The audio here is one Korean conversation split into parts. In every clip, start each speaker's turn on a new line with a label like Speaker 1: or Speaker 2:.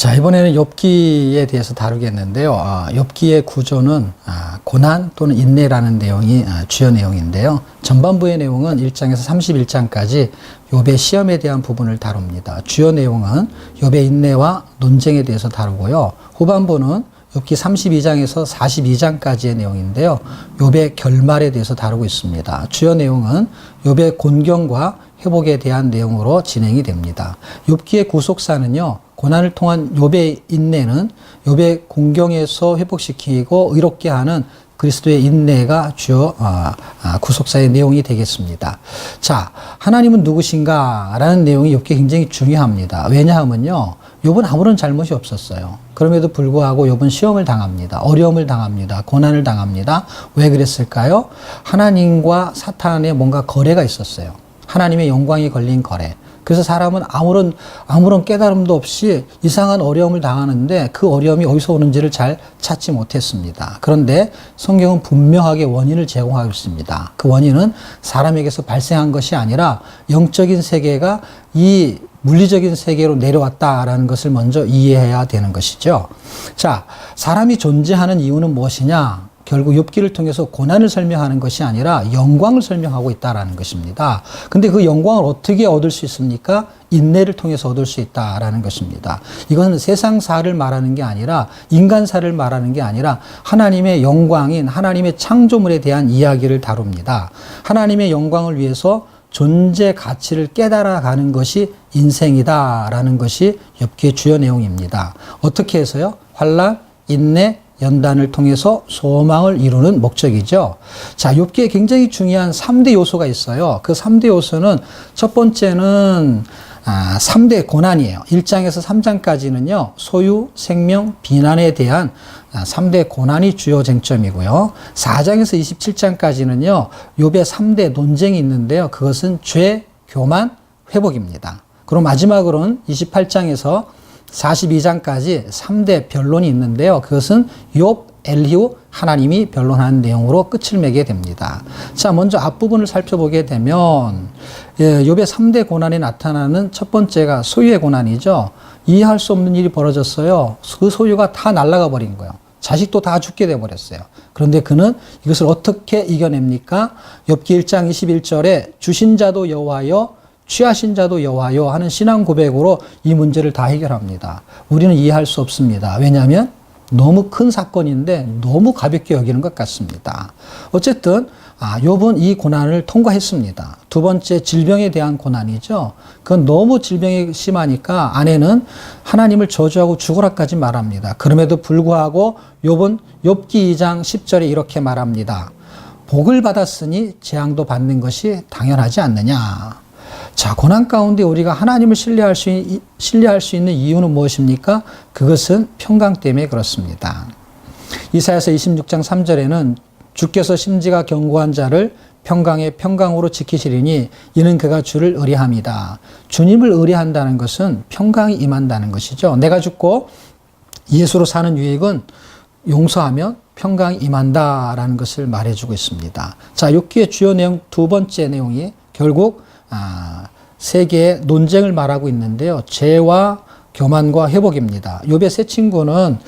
Speaker 1: 자, 이번에는 욥기에 대해서 다루겠는데요. 욥기의 구조는 고난 또는 인내라는 내용이 주요 내용인데요. 전반부의 내용은 1장에서 31장까지 욥의 시험에 대한 부분을 다룹니다. 주요 내용은 욥의 인내와 논쟁에 대해서 다루고요. 후반부는 욥기 32장에서 42장까지의 내용인데요. 욥의 결말에 대해서 다루고 있습니다. 주요 내용은 욥의 곤경과 회복에 대한 내용으로 진행이 됩니다. 욥기의 구속사는요, 고난을 통한 욥의 인내는 욥의 공경에서 회복시키고 의롭게 하는 그리스도의 인내가 주요 구속사의 내용이 되겠습니다. 자, 하나님은 누구신가? 라는 내용이 욥기에 굉장히 중요합니다. 왜냐하면요, 욥은 아무런 잘못이 없었어요. 그럼에도 불구하고 욥은 시험을 당합니다. 어려움을 당합니다. 고난을 당합니다. 왜 그랬을까요? 하나님과 사탄의 뭔가 거래가 있었어요. 하나님의 영광이 걸린 거래. 그래서 사람은 아무런 깨달음도 없이 이상한 어려움을 당하는데 그 어려움이 어디서 오는지를 잘 찾지 못했습니다. 그런데 성경은 분명하게 원인을 제공하고 있습니다. 그 원인은 사람에게서 발생한 것이 아니라 영적인 세계가 이 물리적인 세계로 내려왔다라는 것을 먼저 이해해야 되는 것이죠. 자, 사람이 존재하는 이유는 무엇이냐? 결국 욥기를 통해서 고난을 설명하는 것이 아니라 영광을 설명하고 있다라는 것입니다. 근데 그 영광을 어떻게 얻을 수 있습니까? 인내를 통해서 얻을 수 있다라는 것입니다. 이건 세상사를 말하는 게 아니라 인간사를 말하는 게 아니라 하나님의 영광인 하나님의 창조물에 대한 이야기를 다룹니다. 하나님의 영광을 위해서 존재 가치를 깨달아가는 것이 인생이다라는 것이 욥기의 주요 내용입니다. 어떻게 해서요? 환난, 인내, 연단을 통해서 소망을 이루는 목적이죠. 자, 욥기에 굉장히 중요한 3대 요소가 있어요. 그 3대 요소는 첫 번째는 3대 고난이에요. 1장에서 3장까지는요. 소유, 생명, 비난에 대한 3대 고난이 주요 쟁점이고요. 4장에서 27장까지는요. 욥의 3대 논쟁이 있는데요. 그것은 죄, 교만, 회복입니다. 그리고 마지막으로는 28장에서 42장까지 3대 변론이 있는데요. 그것은 욥, 엘리후, 하나님이 변론하는 내용으로 끝을 맺게 됩니다. 자, 먼저 앞부분을 살펴보게 되면 욥의 3대 고난에 나타나는 첫 번째가 소유의 고난이죠. 이해할 수 없는 일이 벌어졌어요. 그 소유가 다 날아가 버린 거예요. 자식도 다 죽게 돼버렸어요. 그런데 그는 이것을 어떻게 이겨냅니까? 욥기 1장 21절에 주신 자도 여호와여 취하신 자도 여호와여 하는 신앙 고백으로 이 문제를 다 해결합니다. 우리는 이해할 수 없습니다. 왜냐하면 너무 큰 사건인데 너무 가볍게 여기는 것 같습니다. 어쨌든 욥은 이 고난을 통과했습니다. 두 번째 질병에 대한 고난이죠. 그건 너무 질병이 심하니까 아내는 하나님을 저주하고 죽으라까지 말합니다. 그럼에도 불구하고 욥은 욥기 2장 10절에 이렇게 말합니다. 복을 받았으니 재앙도 받는 것이 당연하지 않느냐. 자, 고난 가운데 우리가 하나님을 신뢰할 수 있는 이유는 무엇입니까? 그것은 평강 때문에 그렇습니다. 이사야서 26장 3절에는 주께서 심지가 견고한 자를 평강에 평강으로 지키시리니 이는 그가 주를 의뢰함이다. 주님을 의뢰한다는 것은 평강이 임한다는 것이죠. 내가 죽고 예수로 사는 유익은 용서하면 평강이 임한다라는 것을 말해주고 있습니다. 자, 욥기의 주요 내용 두 번째 내용이 결국 세 개의 논쟁을 말하고 있는데요. 죄와 교만과 회복입니다. 욥의 세 친구는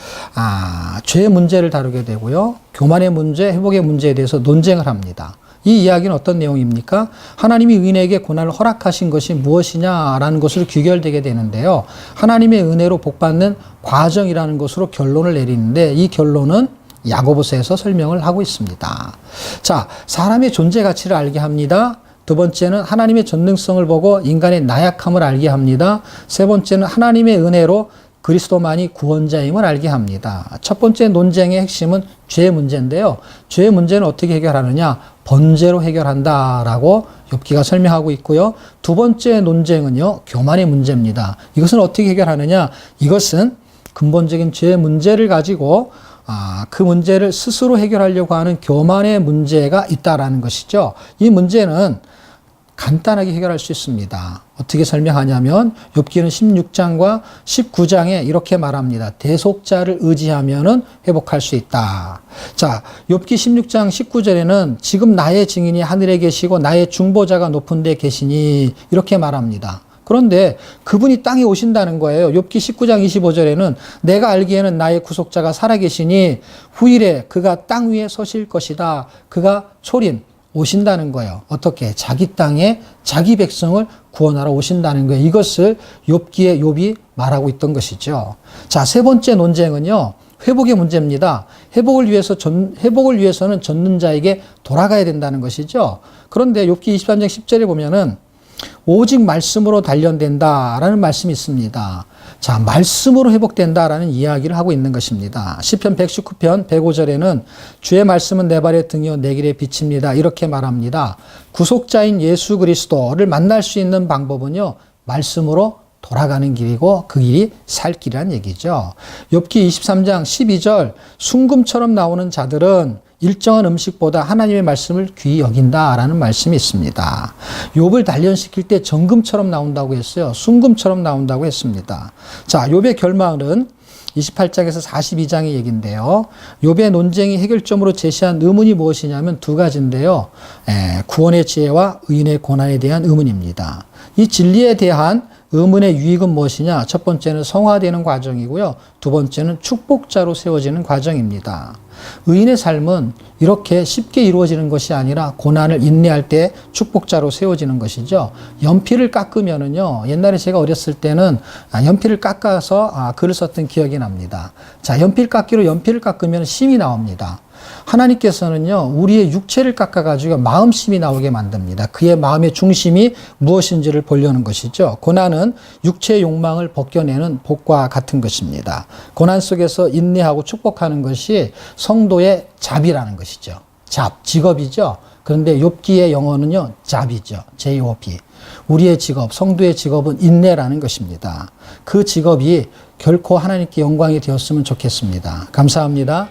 Speaker 1: 죄의 문제를 다루게 되고요. 교만의 문제, 회복의 문제에 대해서 논쟁을 합니다. 이 이야기는 어떤 내용입니까? 하나님이 의인에게 고난을 허락하신 것이 무엇이냐라는 것으로 귀결되게 되는데요. 하나님의 은혜로 복받는 과정이라는 것으로 결론을 내리는데 이 결론은 야고보서에서 설명을 하고 있습니다. 자, 사람의 존재 가치를 알게 합니다. 두 번째는 하나님의 전능성을 보고 인간의 나약함을 알게 합니다. 세 번째는 하나님의 은혜로 그리스도만이 구원자임을 알게 합니다. 첫 번째 논쟁의 핵심은 죄의 문제인데요. 죄의 문제는 어떻게 해결하느냐? 번제로 해결한다라고 욥기가 설명하고 있고요. 두 번째 논쟁은요, 교만의 문제입니다. 이것은 어떻게 해결하느냐? 이것은 근본적인 죄의 문제를 가지고 그 문제를 스스로 해결하려고 하는 교만의 문제가 있다라는 것이죠. 이 문제는 간단하게 해결할 수 있습니다. 어떻게 설명하냐면 욥기는 16장과 19장에 이렇게 말합니다. 대속자를 의지하면은 회복할 수 있다. 자, 욥기 16장 19절에는 지금 나의 증인이 하늘에 계시고 나의 중보자가 높은 데 계시니 이렇게 말합니다. 그런데 그분이 땅에 오신다는 거예요. 욥기 19장 25절에는 내가 알기에는 나의 구속자가 살아계시니 후일에 그가 땅 위에 서실 것이다. 그가 초림 오신다는 거예요. 어떻게? 자기 땅에 자기 백성을 구원하러 오신다는 거예요. 이것을 욥기에 욥이 말하고 있던 것이죠. 자, 세 번째 논쟁은요. 회복의 문제입니다. 회복을 위해서는 젖는 자에게 돌아가야 된다는 것이죠. 그런데 욥기 23장 10절에 보면은 오직 말씀으로 단련된다라는 말씀이 있습니다. 자, 말씀으로 회복된다라는 이야기를 하고 있는 것입니다. 시편 119편 105절에는 주의 말씀은 내 발의 등이요 내 길의 빛입니다. 이렇게 말합니다. 구속자인 예수 그리스도를 만날 수 있는 방법은요. 말씀으로 돌아가는 길이고 그 길이 살 길이란 얘기죠. 욥기 23장 12절 순금처럼 나오는 자들은 일정한 음식보다 하나님의 말씀을 귀히 여긴다라는 말씀이 있습니다. 욥을 단련시킬 때 정금처럼 나온다고 했어요. 순금처럼 나온다고 했습니다. 자, 욥의 결말은 28장에서 42장의 얘기인데요. 욥의 논쟁이 해결점으로 제시한 의문이 무엇이냐면 두 가지인데요. 구원의 지혜와 의인의 고난에 대한 의문입니다. 이 진리에 대한 의문의 유익은 무엇이냐? 첫 번째는 성화되는 과정이고요. 두 번째는 축복자로 세워지는 과정입니다. 의인의 삶은 이렇게 쉽게 이루어지는 것이 아니라 고난을 인내할 때 축복자로 세워지는 것이죠. 연필을 깎으면은요, 옛날에 제가 어렸을 때는 연필을 깎아서 글을 썼던 기억이 납니다. 자, 연필깎이로 연필을 깎으면 심이 나옵니다. 하나님께서는요, 우리의 육체를 깎아가지고 마음심이 나오게 만듭니다. 그의 마음의 중심이 무엇인지를 보려는 것이죠. 고난은 육체의 욕망을 벗겨내는 복과 같은 것입니다. 고난 속에서 인내하고 축복하는 것이 성도의 잡이라는 것이죠. 잡, 직업이죠. 그런데 욥기의 영어는요, 잡이죠. J-O-B. 우리의 직업, 성도의 직업은 인내라는 것입니다. 그 직업이 결코 하나님께 영광이 되었으면 좋겠습니다. 감사합니다.